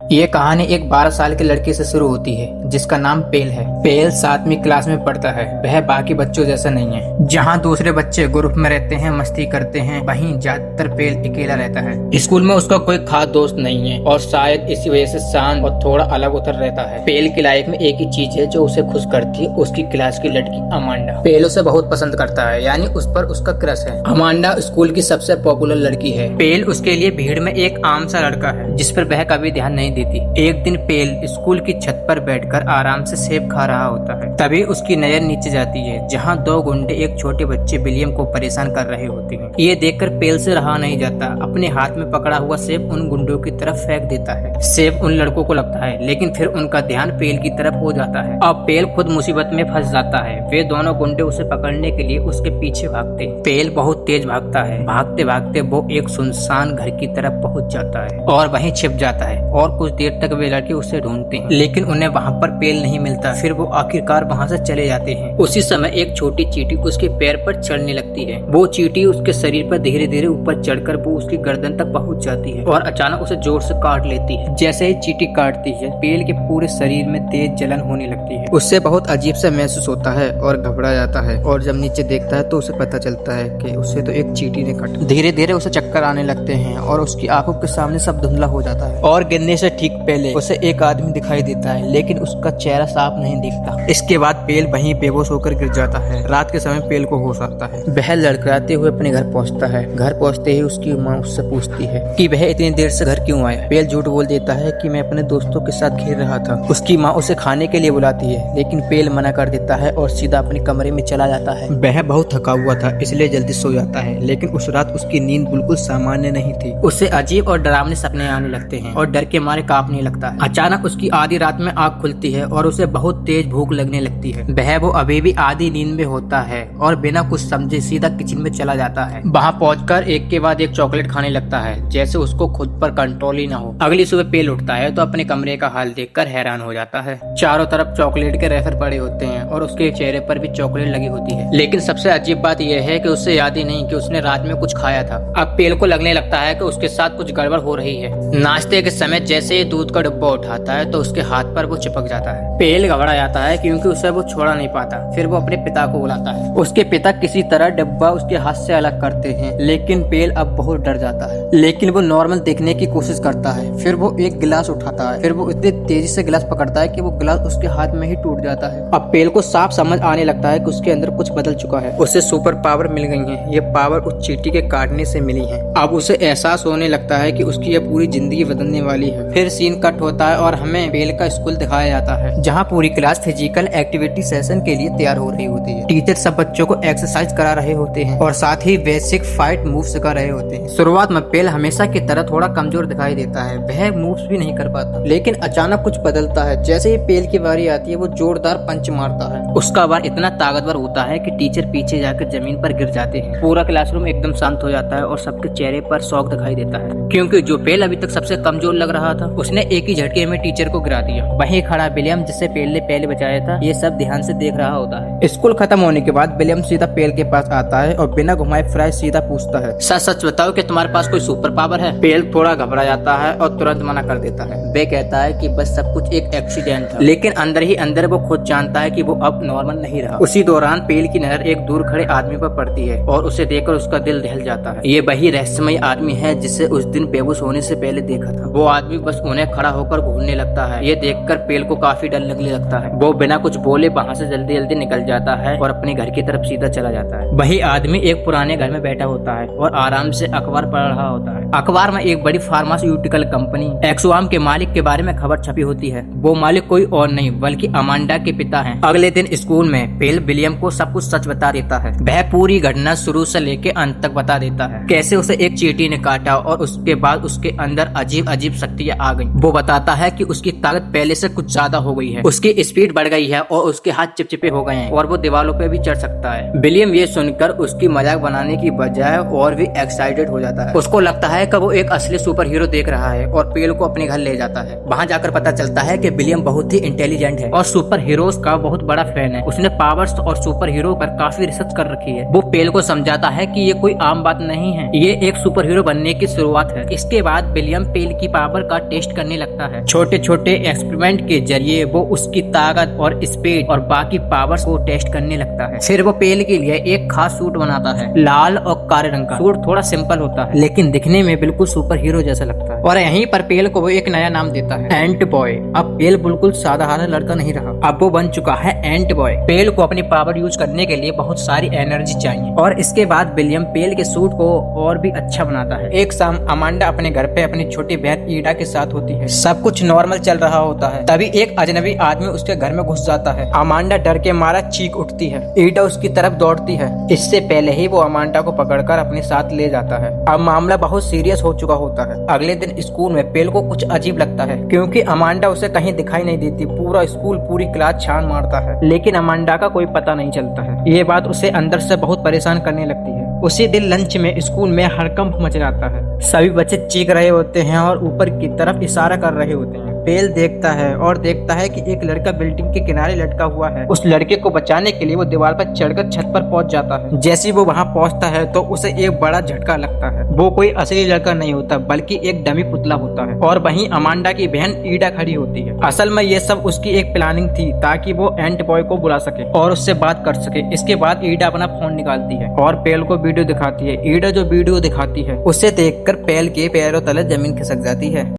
ये कहानी एक 12 साल के लड़के से शुरू होती है जिसका नाम पेल है। पेल 7वीं क्लास में पढ़ता है। वह बाकी बच्चों जैसा नहीं है। जहाँ दूसरे बच्चे ग्रुप में रहते हैं, मस्ती करते हैं, वहीं ज्यादातर पेल अकेला रहता है। स्कूल में उसका कोई खास दोस्त नहीं है और शायद इसी वजह से शांत और थोड़ा अलग उतर रहता है। पेल की लाइफ में एक ही चीज है जो उसे खुश करती है, उसकी क्लास की लड़की अमांडा। पेल उसे बहुत पसंद करता है, यानी उस पर उसका क्रश है। अमांडा स्कूल की सबसे पॉपुलर लड़की है। पेल उसके लिए भीड़ में एक आम सा लड़का है जिस पर वह कभी ध्यान नहीं देती। एक दिन पेल स्कूल की छत पर बैठकर आराम से सेब खा रहा होता है। तभी उसकी नजर नीचे जाती है जहाँ 2 गुंडे एक छोटे बच्चे विलियम को परेशान कर रहे होते हैं। ये देखकर पेल से रहा नहीं जाता। अपने हाथ में पकड़ा हुआ सेब उन गुंडों की तरफ फेंक देता है। सेब उन लड़कों को लगता है, लेकिन फिर उनका ध्यान पेल की तरफ हो जाता है। अब पेल खुद मुसीबत में फंस जाता है। वे दोनों गुंडे उसे पकड़ने के लिए उसके पीछे भागते हैं। पेल बहुत तेज भागता है। भागते भागते वो एक सुनसान घर की तरफ पहुंच जाता है और वहीं छिप जाता है। और कुछ देर तक वे लड़के उसे ढूंढते हैं, लेकिन उन्हें वहाँ पर पेल नहीं मिलता। फिर वो आखिरकार वहाँ से चले जाते हैं। उसी समय एक छोटी चींटी उसके पैर पर चढ़ने लगती है। वो चींटी उसके शरीर पर धीरे धीरे ऊपर चढ़कर वो उसकी गर्दन तक पहुँच जाती है और अचानक उसे जोर से काट लेती है। जैसे ही चींटी काटती है, पेल के पूरे शरीर में तेज जलन होने लगती है। उससे बहुत अजीब सा महसूस होता है और घबरा जाता है। और जब नीचे देखता है तो उसे पता चलता है कि उसे तो एक चींटी ने काटा। धीरे धीरे उसे चक्कर आने लगते हैं और उसकी आंखों के सामने सब धुंधला हो जाता है। और गिरने से ठीक पहले उसे एक आदमी दिखाई देता है, लेकिन उसका चेहरा साफ नहीं दिखता। इसके बाद पेल वहीं बेहोश होकर गिर जाता है। रात के समय पेल को होश आता है। वह लड़खड़ाते हुए अपने घर पहुंचता है। घर पहुंचते ही उसकी माँ उससे पूछती है कि वह इतनी देर से घर क्यों आया। पेल झूठ बोल देता है कि मैं अपने दोस्तों के साथ खेल रहा था। उसकी माँ उसे खाने के लिए बुलाती है, लेकिन पेल मना कर देता है और सीधा अपने कमरे में चला जाता है। वह बहुत थका हुआ था, इसलिए जल्दी सो जाता है, लेकिन उस रात उसकी नींद बिल्कुल सामान्य नहीं थी। उसे अजीब और डरावने सपने आने लगते हैं और डर के मारे कांपने लगता है। अचानक उसकी आधी रात में आँख खुलती है और उसे बहुत तेज भूख लगने लगती है। वो अभी भी आधी नींद में होता है और बिना कुछ समझे सीधा किचन में चला जाता है। वहाँ पहुंचकर एक के बाद एक चॉकलेट खाने लगता है, जैसे उसको खुद पर कंट्रोल ही ना हो। अगली सुबह पेल उठता है तो अपने कमरे का हाल देखकर हैरान हो जाता है। चारों तरफ चॉकलेट के रेफर पड़े होते हैं और उसके चेहरे पर भी चॉकलेट लगी होती है। लेकिन सबसे अजीब बात यह है कि उससे याद ही नहीं कि उसने रात में कुछ खाया था। अब पेल को लगने लगता है कि उसके साथ कुछ गड़बड़ हो रही है। नाश्ते के समय जैसे ही दूध का डिब्बा उठाता है तो उसके हाथ पर वो चिपक जाता है। पेल घबरा जाता है क्योंकि उसे वो छोड़ा नहीं पाता। फिर वो अपने पिता को बुलाता है। उसके पिता किसी तरह डिब्बा उसके हाथ से अलग करते हैं, लेकिन पेल अब बहुत डर जाता है। लेकिन वो नॉर्मल देखने की कोशिश करता है। फिर वो एक गिलास उठाता है। फिर वो इतनी तेजी से गिलास पकड़ता है कि वो गिलास उसके हाथ में ही टूट जाता है। अब पेल को साफ समझ आने लगता है कि उसके अंदर कुछ बदल चुका है। उसे सुपर पावर मिल गई है। ये पावर उस चींटी के काटने से मिली है। अब उसे एहसास होने लगता है कि उसकी ये पूरी जिंदगी बदलने वाली है। फिर सीन कट होता है और हमें पेल का स्कूल दिखाया जाता है, जहाँ पूरी क्लास फिजिकल एक्टिविटी सेशन के लिए तैयार हो रही होती है। टीचर सब बच्चों को एक्सरसाइज करा रहे होते हैं और साथ ही बेसिक फाइट मूव सिखा रहे होते हैं। शुरुआत में पेल हमेशा की तरह थोड़ा कमजोर दिखाई देता है। वह मूव्स भी नहीं कर पाता, लेकिन अचानक कुछ बदलता है। जैसे ही पेल की बारी आती है, वो जोरदार पंच मारता है। उसका वार इतना ताकतवर होता है कि टीचर पीछे जाकर जमीन पर गिर जाते हैं। पूरा क्लासरूम एकदम शांत हो जाता है और सबके चेहरे पर शौक दिखाई देता है, क्योंकि जो पेल अभी तक सबसे कमजोर लग रहा था, उसने एक ही झटके में टीचर को गिरा दिया। वहीं खड़ा विलियम, जिसे पेल ने पहले बचाया था, ये सब ध्यान से देख रहा होता है। स्कूल खत्म होने के बाद विलियम सीधा पेल के पास आता है और बिना घुमाए फिराए सीधा पूछता है, सच सच बताओ कि तुम्हारे पास कोई सुपर पावर है? पेल थोड़ा घबरा जाता है और तुरंत मना कर देता है। वे कहता है कि बस सब कुछ एक एक्सीडेंट था, लेकिन अंदर ही अंदर वो खुद जानता है कि वो अब नॉर्मल नहीं रहा। उसी दौरान पेल की नजर एक दूर खड़े आदमी पर पड़ती है और उसे देखकर उसका दिल दहल जाता है। ये वही रहस्यमय आदमी है जिसे उस दिन बेहोश होने से पहले देखा था। वो आदमी बस उन्हें खड़ा होकर घूरने लगता है। ये देखकर पेल को काफी डर लगने लगता है। वो बिना कुछ बोले वहाँ से जल्दी जल्दी निकल जाता है और अपने घर की तरफ सीधा चला जाता है। वही आदमी एक पुराने घर में बैठा होता है और आराम से अखबार पढ़ रहा होता है। अखबार में एक बड़ी फार्मास्यूटिकल कंपनी एक्सवाम के मालिक के बारे में खबर छपी होती है। वो मालिक कोई और नहीं बल्कि अमांडा के पिता हैं। अगले दिन स्कूल में पेल विलियम को सब कुछ सच बता देता है। वह पूरी घटना शुरू से लेके अंत तक बता देता है, कैसे उसे एक चींटी ने काटा और उसके बाद उसके अंदर अजीब अजीब शक्तियाँ आ गई। वो बताता है कि उसकी ताकत पहले से कुछ ज्यादा हो गई है, उसकी स्पीड बढ़ गई है और उसके हाथ चिपचिपे हो गए हैं और वो दीवारों पे भी चढ़ सकता है। विलियम ये सुनकर उसकी मजाक बनाने की बजाय और भी एक्साइटेड हो जाता है। उसको लगता है कि वो एक असली सुपर हीरो देख रहा है और पेल को अपने घर ले जाता है। वहाँ जाकर पता चलता है कि विलियम बहुत ही इंटेलिजेंट है और सुपर हीरोज का बहुत बड़ा फैन है। उसने पावर्स और सुपर हीरो पर काफी रिसर्च कर रखी है। वो पेल को समझाता है कि ये कोई आम बात नहीं है, ये एक सुपर हीरो बनने की शुरुआत है। इसके बाद विलियम पेल की पावर का टेस्ट करने लगता है। छोटे छोटे एक्सपेरिमेंट के जरिए वो उसकी ताकत और स्पीड और बाकी पावर्स को टेस्ट करने लगता है। फिर वो पेल के लिए एक खास सूट बनाता है, लाल और काले रंग का। सूट थोड़ा सिंपल होता है लेकिन दिखने में बिल्कुल सुपर हीरो जैसा लगता है। और यहीं पर पेल को वो एक नया नाम देता है, एंट बॉय। अब पेल बिल्कुल साधारण लड़का नहीं रहा, अब वो बन चुका है एंट बॉय। पेल को अपनी पावर यूज करने के लिए बहुत सारी एनर्जी चाहिए और इसके बाद विलियम पेल के सूट को और भी अच्छा बनाता है। एक शाम अमांडा अपने घर पे अपनी छोटी बहन ईडा के साथ होती है। सब कुछ नॉर्मल चल रहा होता है, तभी एक अजनबी आदमी उसके घर में घुस जाता है। अमांडा डर के मारा चीख उठती है। ईडा उसकी तरफ दौड़ती है। इससे पहले ही वो अमांडा को पकड़कर अपने साथ ले जाता है। अब मामला बहुत सीरियस हो चुका होता है। अगले दिन स्कूल में पेल को कुछ अजीब लगता है क्योंकि अमांडा उसे कहीं दिखाई नहीं देती। पूरा स्कूल पूरी क्लास छान मारता है लेकिन अमांडा का कोई पता नहीं चलता है। ये बात उसे अंदर से बहुत परेशान करने लगती है। उसी दिन लंच में स्कूल में हड़कंप मच जाता है। सभी बच्चे चीख रहे होते हैं और ऊपर की तरफ इशारा कर रहे होते हैं। पेल देखता है और देखता है कि एक लड़का बिल्डिंग के किनारे लटका हुआ है। उस लड़के को बचाने के लिए वो दीवार पर चढ़कर छत पर पहुंच जाता है। जैसे वो वहां पहुंचता है तो उसे एक बड़ा झटका लगता है। वो कोई असली लड़का नहीं होता बल्कि एक डमी पुतला होता है। और वहीं अमांडा की बहन ईडा खड़ी होती है। असल में ये सब उसकी एक प्लानिंग थी ताकि वो एंट बॉय को बुला सके और उससे बात कर सके। इसके बाद ईडा अपना फोन निकालती है और पेल को वीडियो दिखाती है। ईडा जो वीडियो दिखाती है उसे देखकर पेल के पैरों तले जमीन खिसक जाती है।